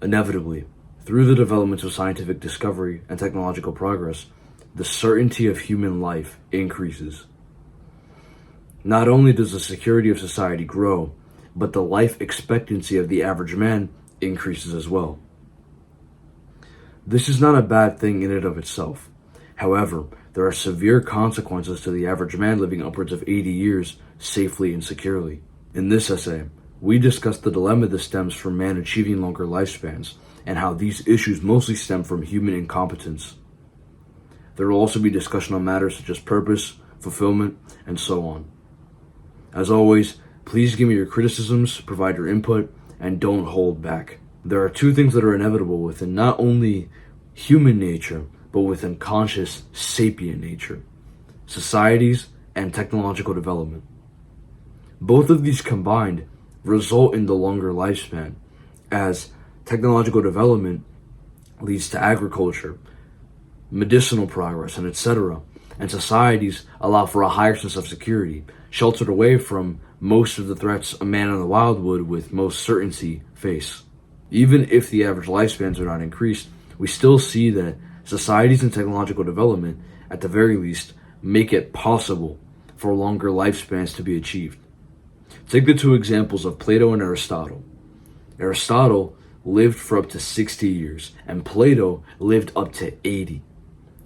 Inevitably, through the development of scientific discovery and technological progress, the certainty of human life increases. Not only does the security of society grow, but the life expectancy of the average man increases as well. This is not a bad thing in and of itself. However, there are severe consequences to the average man living upwards of 80 years safely and securely. In this essay, we discuss the dilemma that stems from man achieving longer lifespans and how these issues mostly stem from human incompetence. There will also be discussion on matters such as purpose, fulfillment, and so on. As always, please give me your criticisms, provide your input, and don't hold back. There are two things that are inevitable within not only human nature, but within conscious sapient nature: societies and technological development. Both of these combined result in the longer lifespan, as technological development leads to agriculture, medicinal progress, and etc. And societies allow for a higher sense of security, sheltered away from most of the threats a man in the wild would with most certainty face. Even if the average lifespans are not increased, we still see that societies and technological development, at the very least, make it possible for longer lifespans to be achieved. Take the two examples of Plato and Aristotle. Aristotle lived for up to 60 years, and Plato lived up to 80.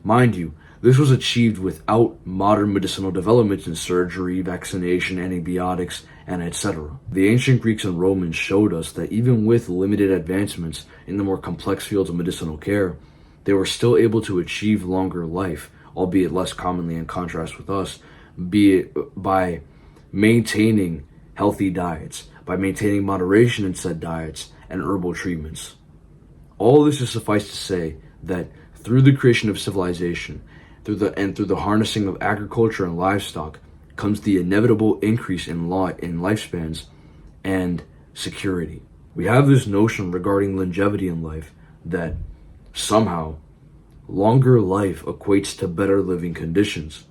Mind you, this was achieved without modern medicinal developments in surgery, vaccination, antibiotics, and etc. The ancient Greeks and Romans showed us that even with limited advancements in the more complex fields of medicinal care, they were still able to achieve longer life, albeit less commonly in contrast with us, be it by maintaining healthy diets, by maintaining moderation in said diets, and herbal treatments. All this is suffice to say that through the creation of civilization, through the harnessing of agriculture and livestock, comes the inevitable increase in lifespans and security. We have this notion regarding longevity in life that somehow longer life equates to better living conditions.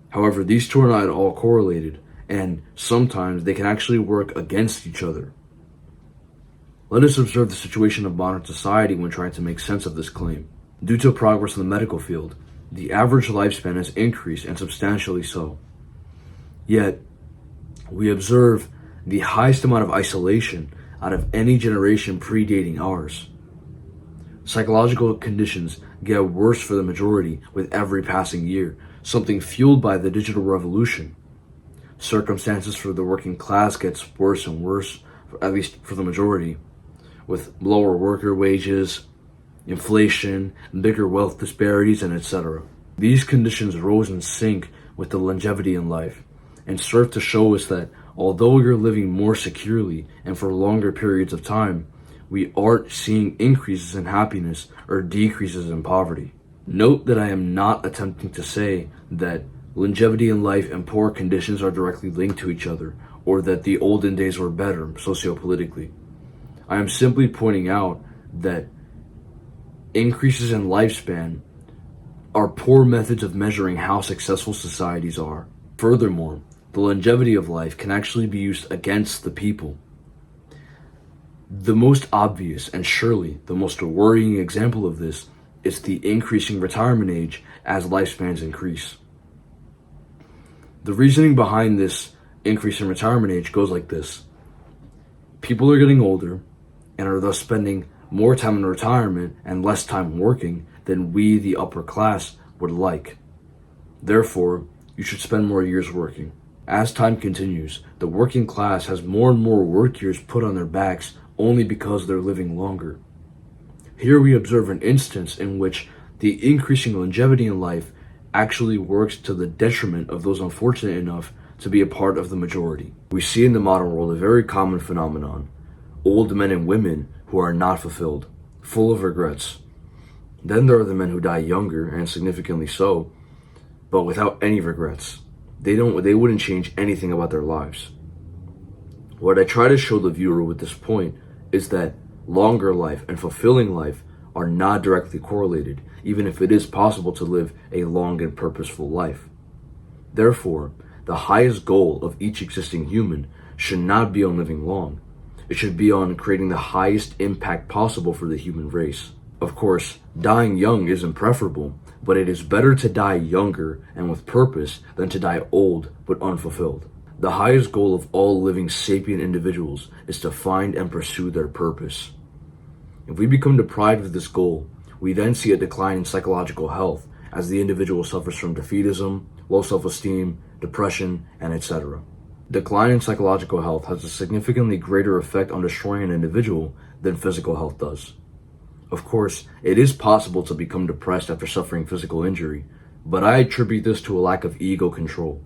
However, these two are not at all correlated, and sometimes they can actually work against each other. Let us observe the situation of modern society when trying to make sense of this claim. Due to progress in the medical field, the average lifespan has increased, and substantially so. Yet, we observe the highest amount of isolation out of any generation predating ours. Psychological conditions get worse for the majority with every passing year, something fueled by the digital revolution. Circumstances for the working class gets worse and worse, at least for the majority, with lower worker wages, inflation, bigger wealth disparities, and etc. These conditions rose in sync with the longevity in life, and serve to show us that although you're living more securely and for longer periods of time, we aren't seeing increases in happiness or decreases in poverty. Note that I am not attempting to say that longevity in life and poor conditions are directly linked to each other, or that the olden days were better sociopolitically. I am simply pointing out that increases in lifespan are poor methods of measuring how successful societies are. Furthermore, the longevity of life can actually be used against the people. The most obvious and surely the most worrying example of this is the increasing retirement age as lifespans increase. The reasoning behind this increase in retirement age goes like this. People are getting older and are thus spending more time in retirement and less time working than we, the upper class, would like. Therefore, you should spend more years working. As time continues, the working class has more and more work years put on their backs only because they're living longer. Here we observe an instance in which the increasing longevity in life actually works to the detriment of those unfortunate enough to be a part of the majority. We see in the modern world a very common phenomenon: old men and women who are not fulfilled, full of regrets. Then there are the men who die younger, and significantly so, but without any regrets. They wouldn't change anything about their lives. What I try to show the viewer with this point is that longer life and fulfilling life are not directly correlated, even if it is possible to live a long and purposeful life. Therefore, the highest goal of each existing human should not be on living long, It should be on creating the highest impact possible for the human race. Of course, dying young isn't preferable, but it is better to die younger and with purpose than to die old but unfulfilled. The highest goal of all living sapient individuals is to find and pursue their purpose. If we become deprived of this goal, we then see a decline in psychological health as the individual suffers from defeatism, low self-esteem, depression, and etc. Decline in psychological health has a significantly greater effect on destroying an individual than physical health does. Of course, it is possible to become depressed after suffering physical injury, but I attribute this to a lack of ego control.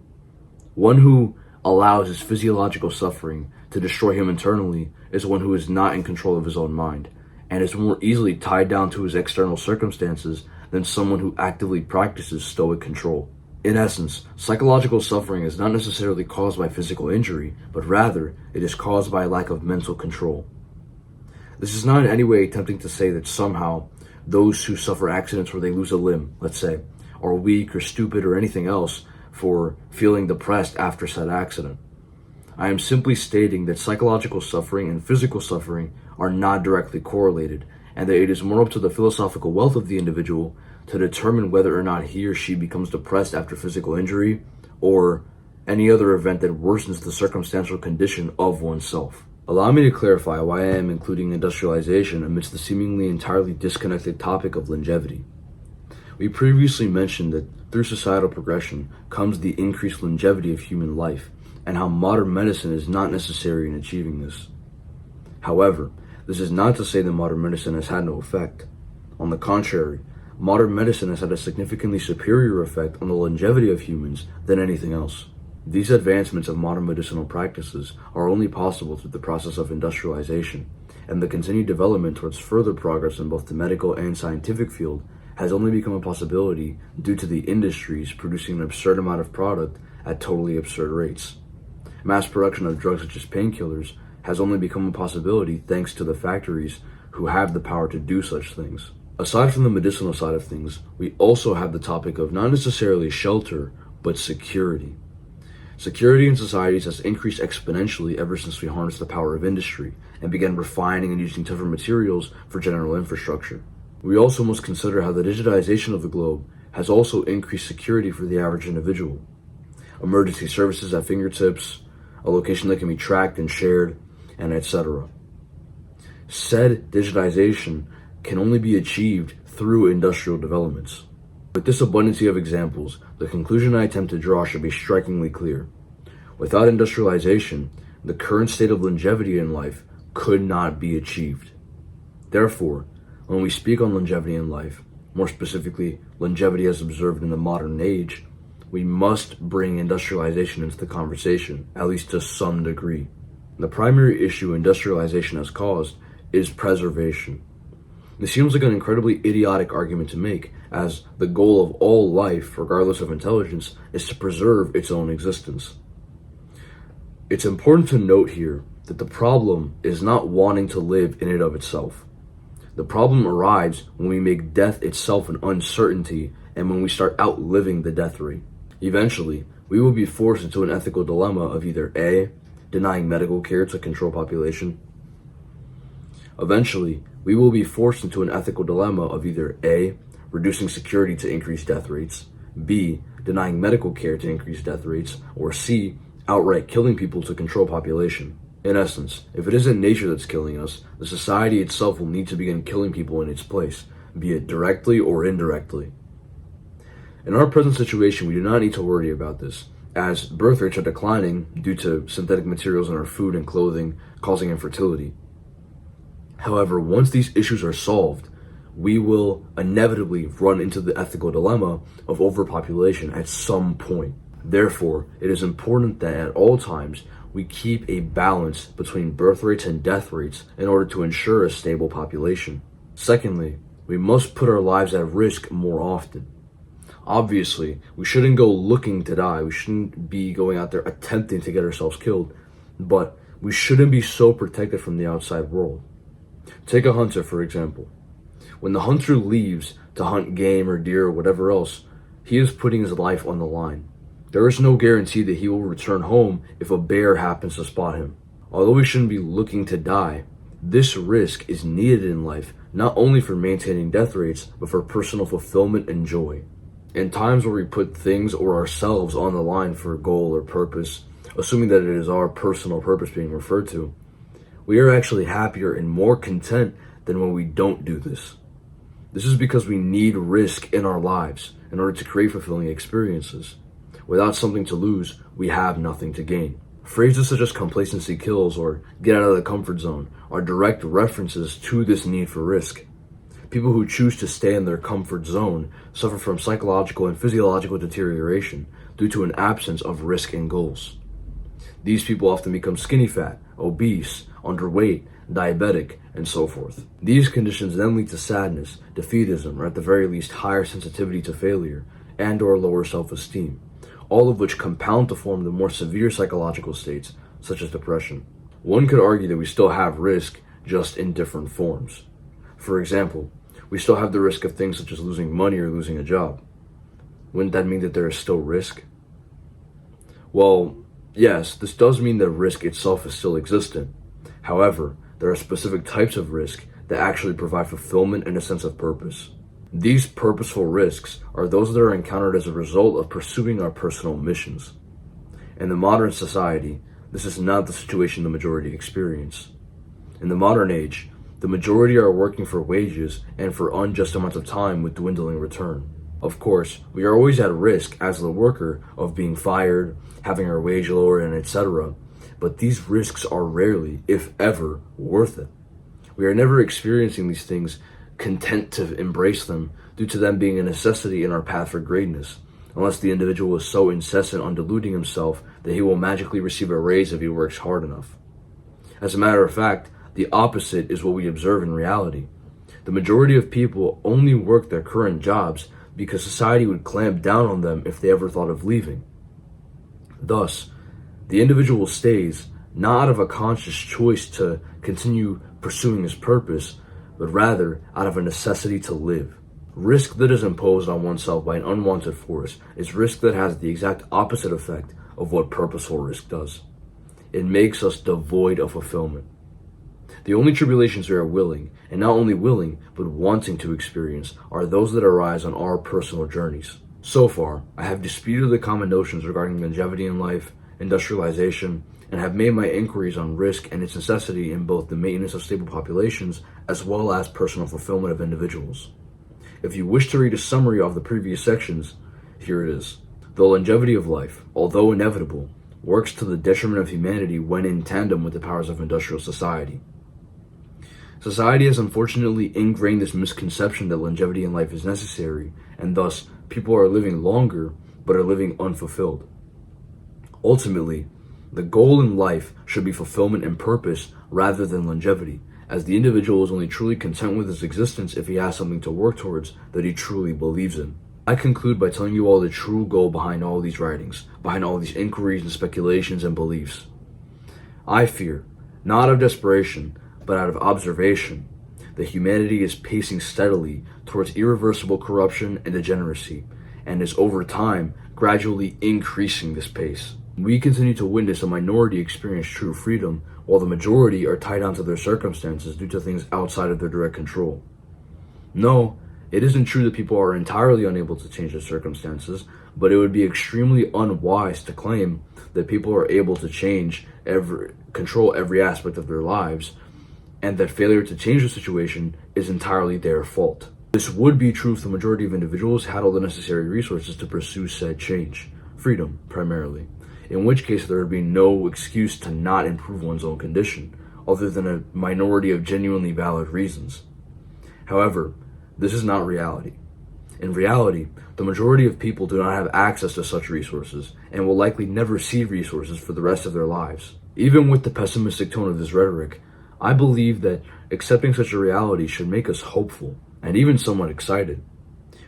One who allows his physiological suffering to destroy him internally is one who is not in control of his own mind, and is more easily tied down to his external circumstances than someone who actively practices stoic control. In essence, psychological suffering is not necessarily caused by physical injury, but rather it is caused by a lack of mental control. This is not in any way attempting to say that somehow those who suffer accidents where they lose a limb, let's say, are weak or stupid or anything else for feeling depressed after said accident. I am simply stating that psychological suffering and physical suffering are not directly correlated, and that it is more up to the philosophical wealth of the individual to determine whether or not he or she becomes depressed after physical injury or any other event that worsens the circumstantial condition of oneself. Allow me to clarify why I am including industrialization amidst the seemingly entirely disconnected topic of longevity. We previously mentioned that through societal progression comes the increased longevity of human life, and how modern medicine is not necessary in achieving this. However, this is not to say that modern medicine has had no effect. On the contrary, modern medicine has had a significantly superior effect on the longevity of humans than anything else. These advancements of modern medicinal practices are only possible through the process of industrialization, and the continued development towards further progress in both the medical and scientific field has only become a possibility due to the industries producing an absurd amount of product at totally absurd rates. Mass production of drugs such as painkillers has only become a possibility thanks to the factories who have the power to do such things. Aside from the medicinal side of things, we also have the topic of not necessarily shelter, but security. Security in societies has increased exponentially ever since we harnessed the power of industry and began refining and using tougher materials for general infrastructure. We also must consider how the digitization of the globe has also increased security for the average individual. Emergency services at fingertips, a location that can be tracked and shared, and etc. Said digitization can only be achieved through industrial developments. With this abundance of examples, the conclusion I attempt to draw should be strikingly clear. Without industrialization, the current state of longevity in life could not be achieved. Therefore, when we speak on longevity in life, more specifically longevity as observed in the modern age, we must bring industrialization into the conversation, at least to some degree. The primary issue industrialization has caused is preservation. This seems like an incredibly idiotic argument to make, as the goal of all life, regardless of intelligence, is to preserve its own existence. It's important to note here that the problem is not wanting to live in and of itself. The problem arrives when we make death itself an uncertainty and when we start outliving the death rate. Eventually, we will be forced into an ethical dilemma of either A, denying medical care to control population. Eventually, we will be forced into an ethical dilemma of either A, reducing security to increase death rates, B, denying medical care to increase death rates, or C, outright killing people to control population. In essence, if it isn't nature that's killing us, the society itself will need to begin killing people in its place, be it directly or indirectly. In our present situation, we do not need to worry about this, as birth rates are declining due to synthetic materials in our food and clothing causing infertility. However, once these issues are solved, we will inevitably run into the ethical dilemma of overpopulation at some point. Therefore, it is important that at all times we keep a balance between birth rates and death rates in order to ensure a stable population. Secondly, we must put our lives at risk more often. Obviously, we shouldn't go looking to die. We shouldn't be going out there attempting to get ourselves killed, but we shouldn't be so protected from the outside world. Take a hunter, for example. When the hunter leaves to hunt game or deer or whatever else, he is putting his life on the line. There is no guarantee that he will return home if a bear happens to spot him. Although we shouldn't be looking to die, this risk is needed in life not only for maintaining death rates, but for personal fulfillment and joy. In times where we put things or ourselves on the line for a goal or purpose, assuming that it is our personal purpose being referred to, we are actually happier and more content than when we don't do this. This is because we need risk in our lives in order to create fulfilling experiences. Without something to lose, we have nothing to gain. Phrases such as complacency kills or get out of the comfort zone are direct references to this need for risk. People who choose to stay in their comfort zone suffer from psychological and physiological deterioration due to an absence of risk and goals. These people often become skinny fat, obese, underweight, diabetic, and so forth. These conditions then lead to sadness, defeatism, or at the very least higher sensitivity to failure, and or lower self-esteem, all of which compound to form the more severe psychological states, such as depression. One could argue that we still have risk, just in different forms. For example, we still have the risk of things such as losing money or losing a job. Wouldn't that mean that there is still risk? Well, yes, this does mean that risk itself is still existent. However, there are specific types of risk that actually provide fulfillment and a sense of purpose. These purposeful risks are those that are encountered as a result of pursuing our personal missions. In the modern society, this is not the situation the majority experience. In the modern age, the majority are working for wages and for unjust amounts of time with dwindling return. Of course, we are always at risk as the worker of being fired, having our wage lowered, and etc. But these risks are rarely, if ever, worth it. We are never experiencing these things content to embrace them due to them being a necessity in our path for greatness, unless the individual is so incessant on deluding himself that he will magically receive a raise if he works hard enough. As a matter of fact, the opposite is what we observe in reality. The majority of people only work their current jobs because society would clamp down on them if they ever thought of leaving. Thus, the individual stays not out of a conscious choice to continue pursuing his purpose, but rather out of a necessity to live. Risk that is imposed on oneself by an unwanted force is risk that has the exact opposite effect of what purposeful risk does. It makes us devoid of fulfillment. The only tribulations we are willing, and not only willing, but wanting to experience, are those that arise on our personal journeys. So far, I have disputed the common notions regarding longevity in life, industrialization, and have made my inquiries on risk and its necessity in both the maintenance of stable populations as well as personal fulfillment of individuals. If you wish to read a summary of the previous sections, here it is. The longevity of life, although inevitable, works to the detriment of humanity when in tandem with the powers of industrial society. Society has unfortunately ingrained this misconception that longevity in life is necessary, and thus people are living longer but are living unfulfilled. Ultimately, the goal in life should be fulfillment and purpose rather than longevity, as the individual is only truly content with his existence if he has something to work towards that he truly believes in. I conclude by telling you all the true goal behind all these writings, behind all these inquiries and speculations and beliefs. I fear, not out of desperation, but out of observation, that humanity is pacing steadily towards irreversible corruption and degeneracy, and is over time gradually increasing this pace. We continue to witness a minority experience true freedom, while the majority are tied down to their circumstances due to things outside of their direct control. No, it isn't true that people are entirely unable to change their circumstances, but it would be extremely unwise to claim that people are able to control every aspect of their lives, and that failure to change the situation is entirely their fault. This would be true if the majority of individuals had all the necessary resources to pursue said change, freedom primarily, in which case there would be no excuse to not improve one's own condition, other than a minority of genuinely valid reasons. However, this is not reality. In reality, the majority of people do not have access to such resources, and will likely never see resources for the rest of their lives. Even with the pessimistic tone of this rhetoric, I believe that accepting such a reality should make us hopeful, and even somewhat excited.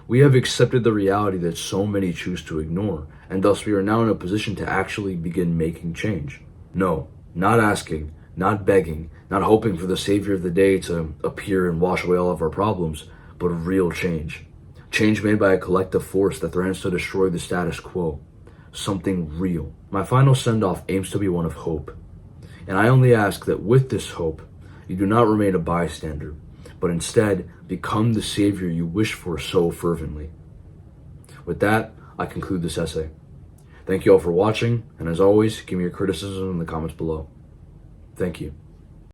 We have accepted the reality that so many choose to ignore, and thus we are now in a position to actually begin making change. No, not asking, not begging, not hoping for the savior of the day to appear and wash away all of our problems, but real change. Change made by a collective force that threatens to destroy the status quo. Something real. My final send-off aims to be one of hope. And I only ask that with this hope, you do not remain a bystander, but instead become the Savior you wish for so fervently. With that, I conclude this essay. Thank you all for watching, and as always, give me your criticism in the comments below. Thank you.